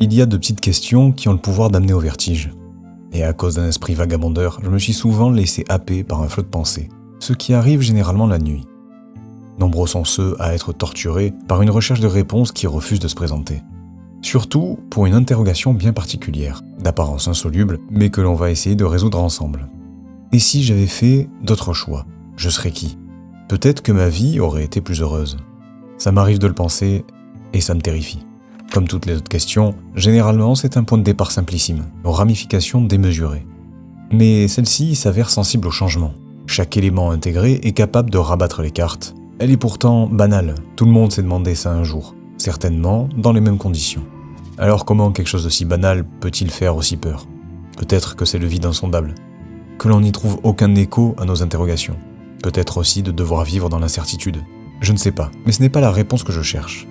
Il y a de petites questions qui ont le pouvoir d'amener au vertige. Et à cause d'un esprit vagabondeur, je me suis souvent laissé happer par un flot de pensées, ce qui arrive généralement la nuit. Nombreux sont ceux à être torturés par une recherche de réponses qui refuse de se présenter. Surtout pour une interrogation bien particulière, d'apparence insoluble, mais que l'on va essayer de résoudre ensemble. Et si j'avais fait d'autres choix, je serais qui ? Peut-être que ma vie aurait été plus heureuse. Ça m'arrive de le penser, et ça me terrifie. Comme toutes les autres questions, généralement c'est un point de départ simplissime, aux ramifications démesurées. Mais celle-ci s'avère sensible au changement. Chaque élément intégré est capable de rabattre les cartes. Elle est pourtant banale, tout le monde s'est demandé ça un jour, certainement dans les mêmes conditions. Alors comment quelque chose d'aussi banal peut-il faire aussi peur ? Peut-être que c'est le vide insondable, que l'on n'y trouve aucun écho à nos interrogations. Peut-être aussi de devoir vivre dans l'incertitude. Je ne sais pas, mais ce n'est pas la réponse que je cherche.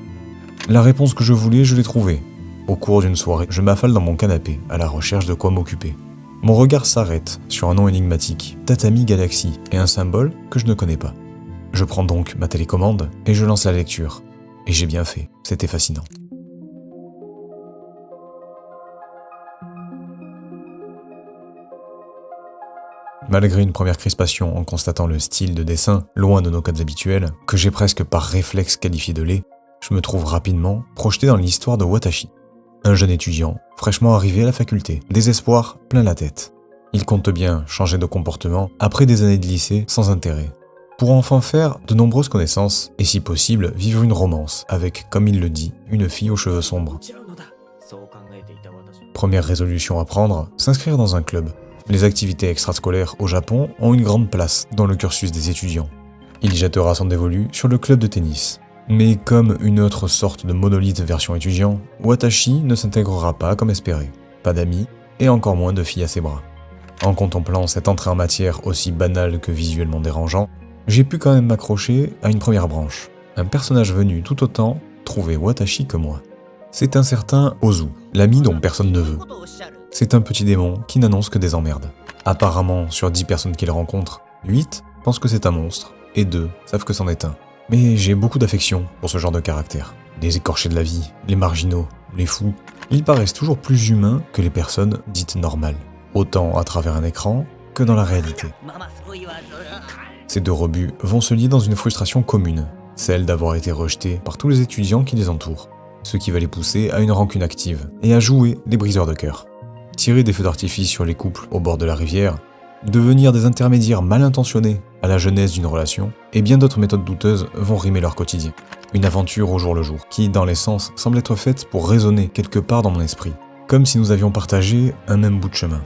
La réponse que je voulais, je l'ai trouvée. Au cours d'une soirée, je m'affale dans mon canapé, à la recherche de quoi m'occuper. Mon regard s'arrête sur un nom énigmatique, Tatami Galaxy, et un symbole que je ne connais pas. Je prends donc ma télécommande et je lance la lecture. Et j'ai bien fait, c'était fascinant. Malgré une première crispation en constatant le style de dessin, loin de nos codes habituels, que j'ai presque par réflexe qualifié de laid, je me trouve rapidement projeté dans l'histoire de Watashi. Un jeune étudiant, fraîchement arrivé à la faculté, désespoir plein la tête. Il compte bien changer de comportement après des années de lycée sans intérêt, pour enfin faire de nombreuses connaissances et si possible vivre une romance avec, comme il le dit, une fille aux cheveux sombres. Première résolution à prendre, s'inscrire dans un club. Les activités extrascolaires au Japon ont une grande place dans le cursus des étudiants. Il jettera son dévolu sur le club de tennis. Mais comme une autre sorte de monolithe version étudiant, Watashi ne s'intégrera pas comme espéré. Pas d'amis, et encore moins de filles à ses bras. En contemplant cette entrée en matière aussi banale que visuellement dérangeant, j'ai pu quand même m'accrocher à une première branche. Un personnage venu tout autant trouver Watashi que moi. C'est un certain Ozu, l'ami dont personne ne veut. C'est un petit démon qui n'annonce que des emmerdes. Apparemment, sur 10 personnes qu'il rencontre, 8 pensent que c'est un monstre, et 2 savent que c'en est un. Mais j'ai beaucoup d'affection pour ce genre de caractère. Les écorchés de la vie, les marginaux, les fous, ils paraissent toujours plus humains que les personnes dites normales, autant à travers un écran que dans la réalité. Ces deux rebuts vont se lier dans une frustration commune, celle d'avoir été rejetés par tous les étudiants qui les entourent, ce qui va les pousser à une rancune active et à jouer les briseurs de cœur. Tirer des feux d'artifice sur les couples au bord de la rivière, devenir des intermédiaires mal intentionnés à la genèse d'une relation, et bien d'autres méthodes douteuses vont rimer leur quotidien. Une aventure au jour le jour, qui, dans l'essence, semble être faite pour résonner quelque part dans mon esprit, comme si nous avions partagé un même bout de chemin.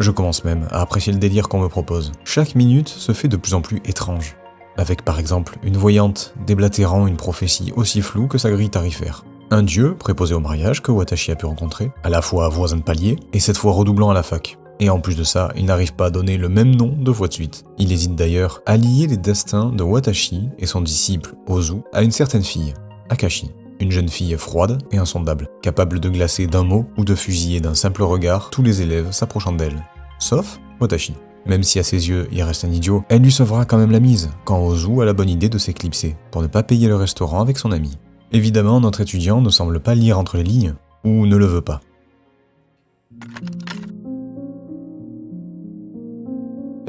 Je commence même à apprécier le délire qu'on me propose. Chaque minute se fait de plus en plus étrange, avec par exemple une voyante déblatérant une prophétie aussi floue que sa grille tarifaire. Un dieu préposé au mariage que Watashi a pu rencontrer, à la fois voisin de palier et cette fois redoublant à la fac. Et en plus de ça, il n'arrive pas à donner le même nom 2 fois de suite. Il hésite d'ailleurs à lier les destins de Watashi et son disciple Ozu à une certaine fille, Akashi, une jeune fille froide et insondable, capable de glacer d'un mot ou de fusiller d'un simple regard tous les élèves s'approchant d'elle. Sauf Watashi. Même si à ses yeux il reste un idiot, elle lui sauvera quand même la mise, quand Ozu a la bonne idée de s'éclipser, pour ne pas payer le restaurant avec son ami. Évidemment, notre étudiant ne semble pas lire entre les lignes, ou ne le veut pas.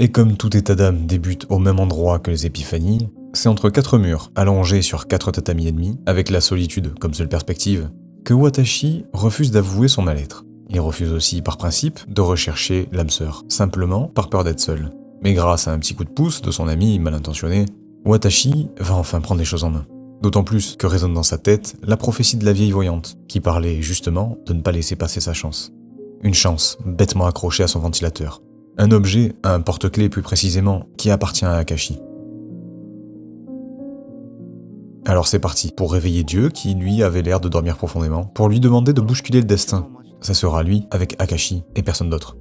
Et comme tout état d'âme débute au même endroit que les épiphanies, c'est entre 4 murs, allongés sur 4 tatamis ennemis, avec la solitude comme seule perspective, que Watashi refuse d'avouer son mal-être. Il refuse aussi, par principe, de rechercher l'âme sœur, simplement par peur d'être seul. Mais grâce à un petit coup de pouce de son ami mal intentionné, Watashi va enfin prendre les choses en main. D'autant plus que résonne dans sa tête la prophétie de la vieille voyante, qui parlait justement de ne pas laisser passer sa chance. Une chance bêtement accrochée à son ventilateur. Un objet, un porte-clés plus précisément, qui appartient à Akashi. Alors c'est parti, pour réveiller Dieu qui lui avait l'air de dormir profondément, pour lui demander de bousculer le destin. Ça sera lui avec Akashi et personne d'autre.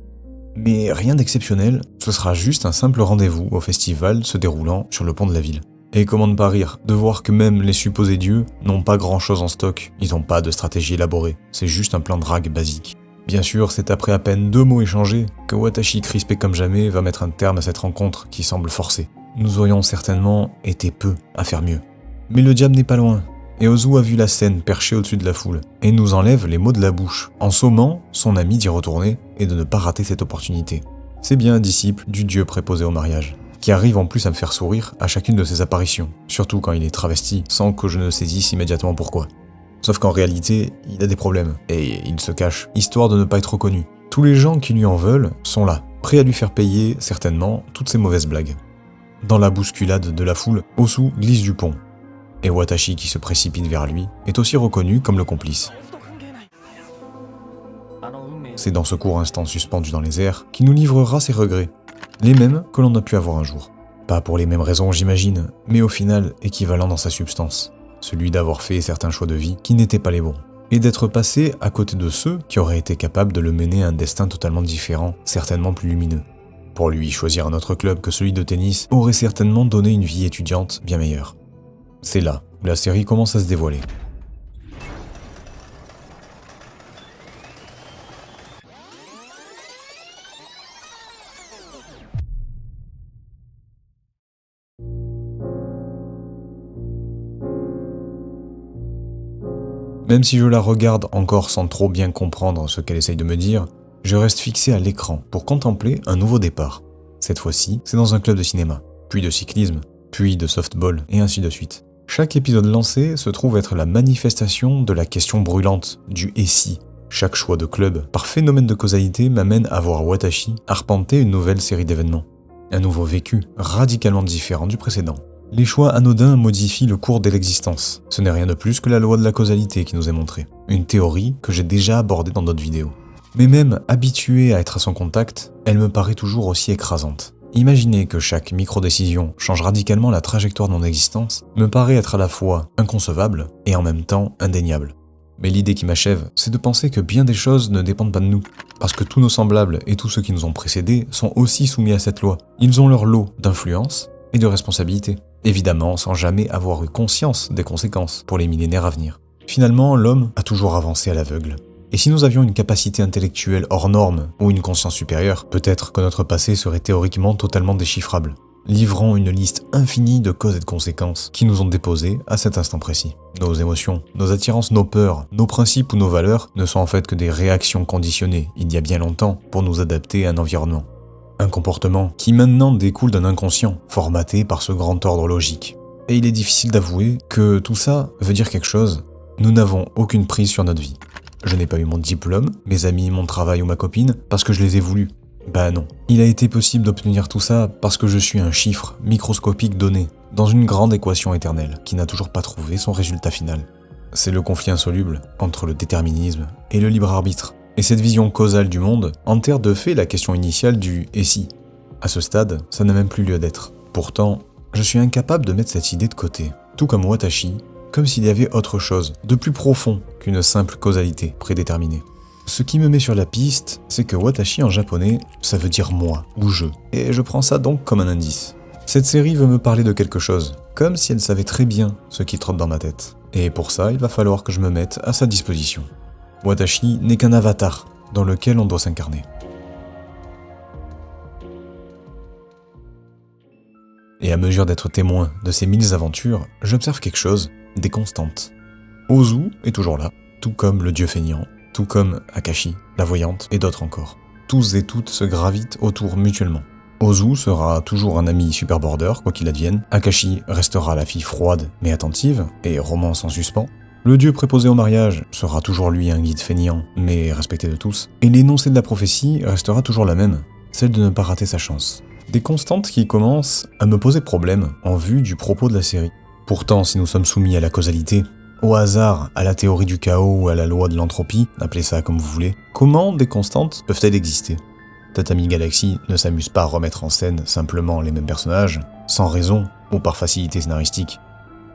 Mais rien d'exceptionnel, ce sera juste un simple rendez-vous au festival se déroulant sur le pont de la ville. Et comment ne pas rire de voir que même les supposés dieux n'ont pas grand chose en stock, ils n'ont pas de stratégie élaborée, c'est juste un plan de drague basique. Bien sûr, c'est après à peine 2 mots échangés que Watashi, crispé comme jamais, va mettre un terme à cette rencontre qui semble forcée. Nous aurions certainement été peu à faire mieux. Mais le diable n'est pas loin, et Ozu a vu la scène perchée au-dessus de la foule, et nous enlève les mots de la bouche, en sommant son ami d'y retourner et de ne pas rater cette opportunité. C'est bien un disciple du dieu préposé au mariage, qui arrive en plus à me faire sourire à chacune de ses apparitions, surtout quand il est travesti, sans que je ne saisisse immédiatement pourquoi. Sauf qu'en réalité, il a des problèmes, et il se cache, histoire de ne pas être reconnu. Tous les gens qui lui en veulent sont là, prêts à lui faire payer, certainement, toutes ses mauvaises blagues. Dans la bousculade de la foule, Ozu glisse du pont, et Watashi qui se précipite vers lui est aussi reconnu comme le complice. C'est dans ce court instant suspendu dans les airs qu'il nous livrera ses regrets, les mêmes que l'on a pu avoir un jour. Pas pour les mêmes raisons j'imagine, mais au final équivalent dans sa substance, celui d'avoir fait certains choix de vie qui n'étaient pas les bons, et d'être passé à côté de ceux qui auraient été capables de le mener à un destin totalement différent, certainement plus lumineux. Pour lui, choisir un autre club que celui de tennis aurait certainement donné une vie étudiante bien meilleure. C'est là où la série commence à se dévoiler. Même si je la regarde encore sans trop bien comprendre ce qu'elle essaye de me dire, je reste fixé à l'écran pour contempler un nouveau départ. Cette fois-ci, c'est dans un club de cinéma, puis de cyclisme, puis de softball, et ainsi de suite. Chaque épisode lancé se trouve être la manifestation de la question brûlante, du « et si ». Chaque choix de club, par phénomène de causalité, m'amène à voir Watashi arpenter une nouvelle série d'événements. Un nouveau vécu, radicalement différent du précédent. Les choix anodins modifient le cours de l'existence. Ce n'est rien de plus que la loi de la causalité qui nous est montrée. Une théorie que j'ai déjà abordée dans d'autres vidéos. Mais même habituée à être à son contact, elle me paraît toujours aussi écrasante. Imaginer que chaque micro-décision change radicalement la trajectoire de mon existence me paraît être à la fois inconcevable et en même temps indéniable. Mais l'idée qui m'achève, c'est de penser que bien des choses ne dépendent pas de nous. Parce que tous nos semblables et tous ceux qui nous ont précédés sont aussi soumis à cette loi. Ils ont leur lot d'influence et de responsabilité. Évidemment sans jamais avoir eu conscience des conséquences pour les millénaires à venir. Finalement, l'homme a toujours avancé à l'aveugle. Et si nous avions une capacité intellectuelle hors norme ou une conscience supérieure, peut-être que notre passé serait théoriquement totalement déchiffrable, livrant une liste infinie de causes et de conséquences qui nous ont déposées à cet instant précis. Nos émotions, nos attirances, nos peurs, nos principes ou nos valeurs ne sont en fait que des réactions conditionnées, il y a bien longtemps, pour nous adapter à un environnement. Un comportement qui maintenant découle d'un inconscient, formaté par ce grand ordre logique. Et il est difficile d'avouer que tout ça veut dire quelque chose. Nous n'avons aucune prise sur notre vie. Je n'ai pas eu mon diplôme, mes amis, mon travail ou ma copine, parce que je les ai voulus. Bah non. Il a été possible d'obtenir tout ça parce que je suis un chiffre microscopique donné, dans une grande équation éternelle, qui n'a toujours pas trouvé son résultat final. C'est le conflit insoluble entre le déterminisme et le libre arbitre. Et cette vision causale du monde enterre de fait la question initiale du « et si ». À ce stade, ça n'a même plus lieu d'être. Pourtant, je suis incapable de mettre cette idée de côté, tout comme Watashi, comme s'il y avait autre chose, de plus profond qu'une simple causalité prédéterminée. Ce qui me met sur la piste, c'est que Watashi en japonais, ça veut dire « moi » ou « je », et je prends ça donc comme un indice. Cette série veut me parler de quelque chose, comme si elle savait très bien ce qui trotte dans ma tête. Et pour ça, il va falloir que je me mette à sa disposition. Watashi n'est qu'un avatar dans lequel on doit s'incarner. Et à mesure d'être témoin de ces mille aventures, j'observe quelque chose, des constantes. Ozu est toujours là, tout comme le dieu feignant, tout comme Akashi, la voyante, et d'autres encore. Tous et toutes se gravitent autour mutuellement. Ozu sera toujours un ami super border, quoi qu'il advienne. Akashi restera la fille froide mais attentive, et romance en suspens. Le dieu préposé au mariage sera toujours lui un guide feignant, mais respecté de tous. Et l'énoncé de la prophétie restera toujours la même, celle de ne pas rater sa chance. Des constantes qui commencent à me poser problème en vue du propos de la série. Pourtant, si nous sommes soumis à la causalité, au hasard, à la théorie du chaos ou à la loi de l'entropie, appelez ça comme vous voulez, comment des constantes peuvent-elles exister ? Tatami Galaxy ne s'amuse pas à remettre en scène simplement les mêmes personnages, sans raison ou par facilité scénaristique.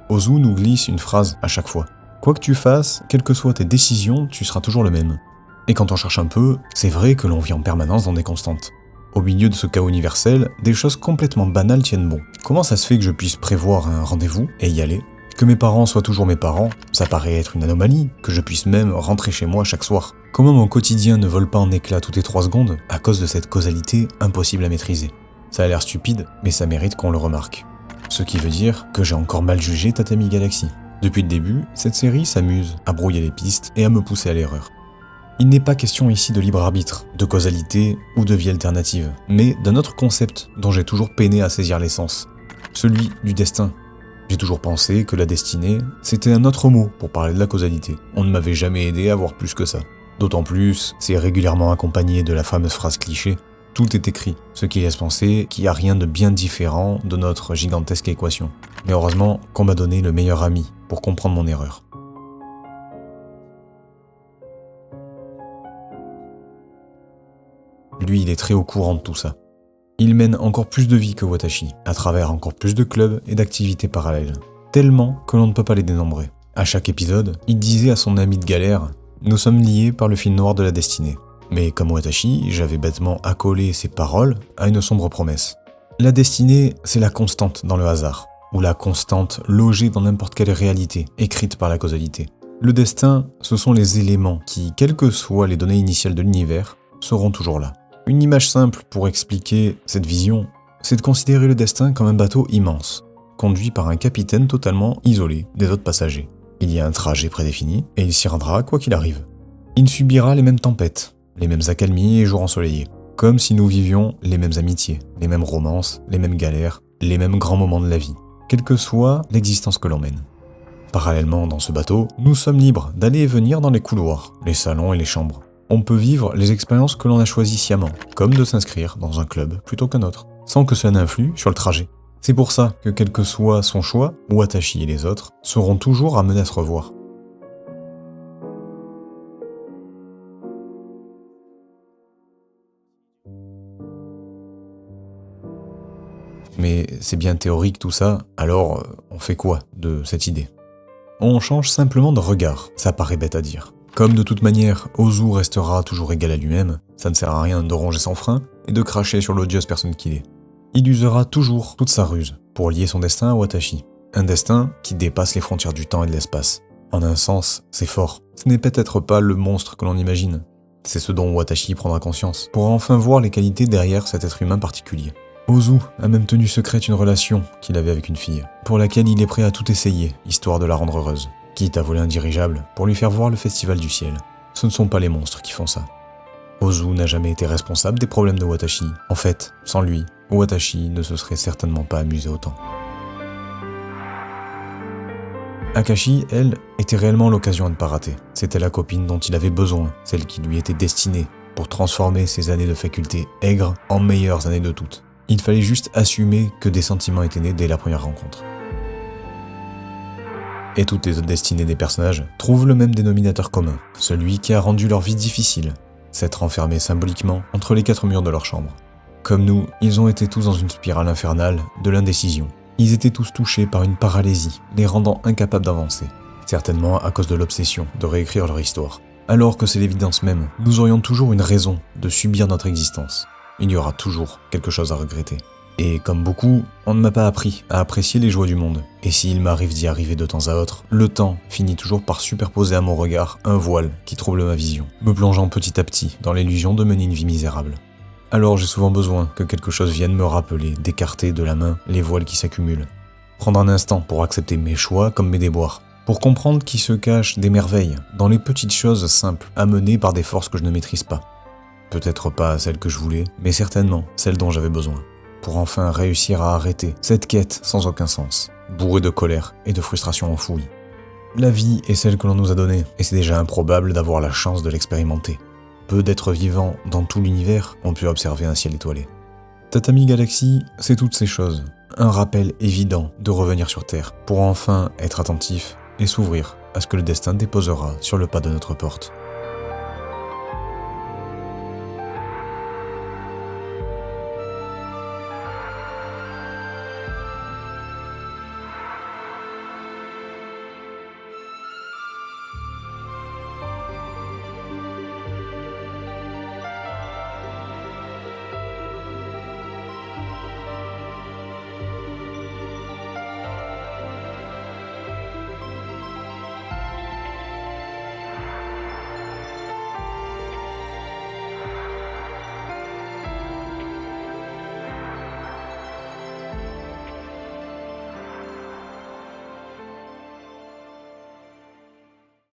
Ozu nous glisse une phrase à chaque fois. Quoi que tu fasses, quelles que soient tes décisions, tu seras toujours le même. Et quand on cherche un peu, c'est vrai que l'on vit en permanence dans des constantes. Au milieu de ce chaos universel, des choses complètement banales tiennent bon. Comment ça se fait que je puisse prévoir un rendez-vous et y aller ? Que mes parents soient toujours mes parents, ça paraît être une anomalie, que je puisse même rentrer chez moi chaque soir. Comment mon quotidien ne vole pas en éclats toutes les 3 secondes à cause de cette causalité impossible à maîtriser. Ça a l'air stupide, mais ça mérite qu'on le remarque. Ce qui veut dire que j'ai encore mal jugé Tatami Galaxy. Depuis le début, cette série s'amuse à brouiller les pistes et à me pousser à l'erreur. Il n'est pas question ici de libre arbitre, de causalité ou de vie alternative, mais d'un autre concept dont j'ai toujours peiné à saisir l'essence, celui du destin. J'ai toujours pensé que la destinée, c'était un autre mot pour parler de la causalité. On ne m'avait jamais aidé à voir plus que ça. D'autant plus, c'est régulièrement accompagné de la fameuse phrase cliché « Tout est écrit », ce qui laisse penser qu'il n'y a rien de bien différent de notre gigantesque équation. Mais heureusement qu'on m'a donné le meilleur ami pour comprendre mon erreur. Lui, il est très au courant de tout ça. Il mène encore plus de vie que Watashi, à travers encore plus de clubs et d'activités parallèles. Tellement que l'on ne peut pas les dénombrer. À chaque épisode, il disait à son ami de galère « Nous sommes liés par le fil noir de la destinée ». Mais comme Watashi, j'avais bêtement accolé ses paroles à une sombre promesse. La destinée, c'est la constante dans le hasard, ou la constante logée dans n'importe quelle réalité, écrite par la causalité. Le destin, ce sont les éléments qui, quelles que soient les données initiales de l'univers, seront toujours là. Une image simple pour expliquer cette vision, c'est de considérer le destin comme un bateau immense, conduit par un capitaine totalement isolé des autres passagers. Il y a un trajet prédéfini, et il s'y rendra quoi qu'il arrive. Il subira les mêmes tempêtes, les mêmes accalmies et jours ensoleillés, comme si nous vivions les mêmes amitiés, les mêmes romances, les mêmes galères, les mêmes grands moments de la vie, quelle que soit l'existence que l'on mène. Parallèlement, dans ce bateau, nous sommes libres d'aller et venir dans les couloirs, les salons et les chambres. On peut vivre les expériences que l'on a choisies sciemment, comme de s'inscrire dans un club plutôt qu'un autre, sans que cela n'influe sur le trajet. C'est pour ça que quel que soit son choix, Watashi et les autres seront toujours amenés à se revoir. Mais c'est bien théorique tout ça, alors on fait quoi de cette idée? On change simplement de regard, ça paraît bête à dire. Comme de toute manière, Ozu restera toujours égal à lui-même, ça ne sert à rien de ronger son frein et de cracher sur l'odieuse personne qu'il est. Il usera toujours toute sa ruse pour lier son destin à Watashi. Un destin qui dépasse les frontières du temps et de l'espace. En un sens, c'est fort. Ce n'est peut-être pas le monstre que l'on imagine. C'est ce dont Watashi prendra conscience, pour enfin voir les qualités derrière cet être humain particulier. Ozu a même tenu secrète une relation qu'il avait avec une fille, pour laquelle il est prêt à tout essayer, histoire de la rendre heureuse. Quitte à voler un dirigeable pour lui faire voir le festival du ciel. Ce ne sont pas les monstres qui font ça. Ozu n'a jamais été responsable des problèmes de Watashi. En fait, sans lui, Watashi ne se serait certainement pas amusé autant. Akashi, elle, était réellement l'occasion à ne pas rater. C'était la copine dont il avait besoin, celle qui lui était destinée, pour transformer ses années de facultés aigres en meilleures années de toutes. Il fallait juste assumer que des sentiments étaient nés dès la première rencontre. Et toutes les autres destinées des personnages trouvent le même dénominateur commun, celui qui a rendu leur vie difficile, s'être enfermés symboliquement entre les quatre murs de leur chambre. Comme nous, ils ont été tous dans une spirale infernale de l'indécision. Ils étaient tous touchés par une paralysie, les rendant incapables d'avancer, certainement à cause de l'obsession de réécrire leur histoire. Alors que c'est l'évidence même, nous aurions toujours une raison de subir notre existence. Il y aura toujours quelque chose à regretter. Et comme beaucoup, on ne m'a pas appris à apprécier les joies du monde. Et s'il m'arrive d'y arriver de temps à autre, le temps finit toujours par superposer à mon regard un voile qui trouble ma vision, me plongeant petit à petit dans l'illusion de mener une vie misérable. Alors j'ai souvent besoin que quelque chose vienne me rappeler d'écarter de la main les voiles qui s'accumulent. Prendre un instant pour accepter mes choix comme mes déboires, pour comprendre qu'il se cache des merveilles dans les petites choses simples amenées par des forces que je ne maîtrise pas. Peut-être pas celles que je voulais, mais certainement celles dont j'avais besoin. Pour enfin réussir à arrêter cette quête sans aucun sens, bourrée de colère et de frustration enfouie. La vie est celle que l'on nous a donnée, et c'est déjà improbable d'avoir la chance de l'expérimenter. Peu d'êtres vivants dans tout l'univers ont pu observer un ciel étoilé. Tatami Galaxy, c'est toutes ces choses, un rappel évident de revenir sur Terre, pour enfin être attentif et s'ouvrir à ce que le destin déposera sur le pas de notre porte.